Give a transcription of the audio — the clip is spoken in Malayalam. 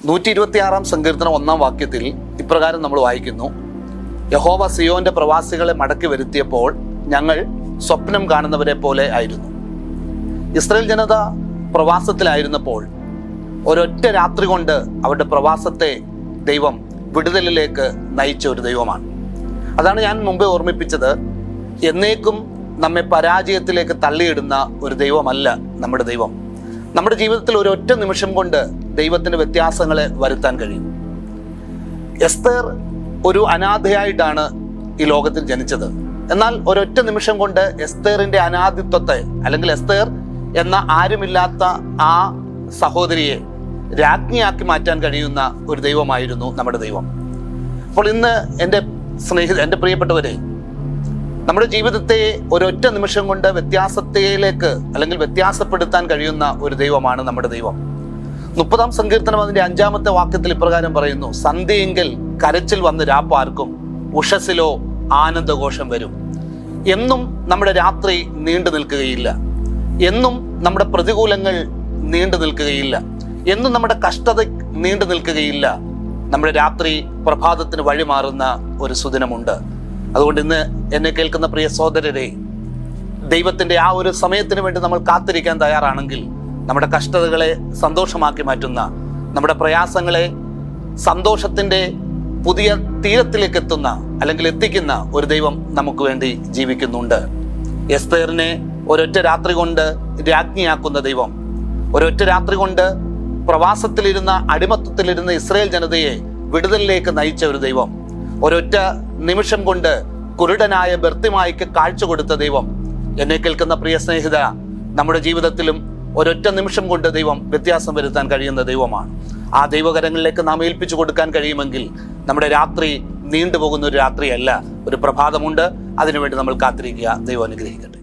126 സങ്കീർത്തനം 1-ാം വാക്യത്തിൽ ഇപ്രകാരം നമ്മൾ വായിക്കുന്നു: യഹോവ സിയോന്റെ പ്രവാസികളെ മടക്കി വരുത്തിയപ്പോൾ ഞങ്ങൾ സ്വപ്നം കാണുന്നവരെ പോലെ ആയിരുന്നു. ഇസ്രായേൽ ജനത പ്രവാസത്തിലായിരുന്നപ്പോൾ ഒരൊറ്റ രാത്രി കൊണ്ട് അവരുടെ പ്രവാസത്തെ ദൈവം വിടുതലിലേക്ക് നയിച്ച ഒരു ദൈവമാണ്. അതാണ് ഞാൻ മുമ്പേ ഓർമ്മിപ്പിച്ചത്. എന്നേക്കും നമ്മെ പരാജയത്തിലേക്ക് തള്ളിയിടുന്ന ഒരു ദൈവമല്ല നമ്മുടെ ദൈവം. നമ്മുടെ ജീവിതത്തിൽ ഒരൊറ്റ നിമിഷം കൊണ്ട് ദൈവത്തിൻ്റെ വ്യത്യാസങ്ങളെ വരുത്താൻ കഴിയും. എസ്തേർ ഒരു അനാഥയായിട്ടാണ് ഈ ലോകത്തിൽ ജനിച്ചത്. എന്നാൽ ഒരൊറ്റ നിമിഷം കൊണ്ട് എസ്തേറിന്റെ അനാഥിത്വത്തെ, അല്ലെങ്കിൽ എസ്തേർ എന്ന ആരുമില്ലാത്ത ആ സഹോദരിയെ രാജ്ഞിയാക്കി മാറ്റാൻ കഴിയുന്ന ഒരു ദൈവമായിരുന്നു നമ്മുടെ ദൈവം. അപ്പോൾ ഇന്ന് എൻ്റെ പ്രിയപ്പെട്ടവരെ, നമ്മുടെ ജീവിതത്തെ ഒരൊറ്റ നിമിഷം കൊണ്ട് വ്യത്യാസത്തിലേക്ക് അല്ലെങ്കിൽ വ്യത്യാസപ്പെടുത്താൻ കഴിയുന്ന ഒരു ദൈവമാണ് നമ്മുടെ ദൈവം. 30-ാം സങ്കീർത്തനം അതിന്റെ 5-ാമത്തെ വാക്യത്തിൽ ഇപ്രകാരം പറയുന്നു: സന്ധ്യയെങ്കിൽ കരച്ചിൽ വന്ന് രാപ്പാർക്കും, ഉഷസ്സിലോ ആനന്ദഘോഷം വരും. എന്നും നമ്മുടെ രാത്രി നീണ്ടു നിൽക്കുകയില്ല, എന്നും നമ്മുടെ പ്രതികൂലങ്ങൾ നീണ്ടു നിൽക്കുകയില്ല, എന്നും നമ്മുടെ കഷ്ടത നീണ്ടു നിൽക്കുകയില്ല. നമ്മുടെ രാത്രി പ്രഭാതത്തിന് വഴിമാറുന്ന ഒരു സുദിനമുണ്ട്. അതുകൊണ്ട് ഇന്ന് എന്നെ കേൾക്കുന്ന പ്രിയ സഹോദരരെ, ദൈവത്തിൻ്റെ ആ ഒരു സമയത്തിന് വേണ്ടി നമ്മൾ കാത്തിരിക്കാൻ തയ്യാറാണെങ്കിൽ നമ്മുടെ കഷ്ടതകളെ സന്തോഷമാക്കി മാറ്റുന്ന, നമ്മുടെ പ്രയാസങ്ങളെ സന്തോഷത്തിൻ്റെ പുതിയ തീരത്തിലേക്ക് എത്തുന്ന അല്ലെങ്കിൽ എത്തിക്കുന്ന ഒരു ദൈവം നമുക്ക് വേണ്ടി ജീവിക്കുന്നുണ്ട്. എസ്തേറിനെ ഒരൊറ്റ രാത്രി കൊണ്ട് രാജ്ഞിയാക്കുന്ന ദൈവം, ഒരൊറ്റ രാത്രി കൊണ്ട് പ്രവാസത്തിലിരുന്ന, അടിമത്തത്തിലിരുന്ന ഇസ്രായേൽ ജനതയെ വിടുതലിലേക്ക് നയിച്ച ഒരു ദൈവം, ഒരൊറ്റ നിമിഷം കൊണ്ട് കുരുടനായ ബർത്തിമായിക്ക് കാഴ്ച കൊടുത്ത ദൈവം. എന്നെ കേൾക്കുന്ന പ്രിയ സ്നേഹിത, നമ്മുടെ ജീവിതത്തിലും ഒരൊറ്റ നിമിഷം കൊണ്ട് ദൈവം വ്യത്യാസം വരുത്താൻ കഴിയുന്ന ദൈവമാണ്. ആ ദൈവകരങ്ങളിലേക്ക് നാം ഏൽപ്പിച്ചു കൊടുക്കാൻ കഴിയുമെങ്കിൽ നമ്മുടെ രാത്രി നീണ്ടുപോകുന്ന ഒരു രാത്രിയല്ല, ഒരു പ്രഭാതമുണ്ട്. അതിനുവേണ്ടി നമ്മൾ കാത്തിരിക്കുക. ദൈവം അനുഗ്രഹിക്കട്ടെ.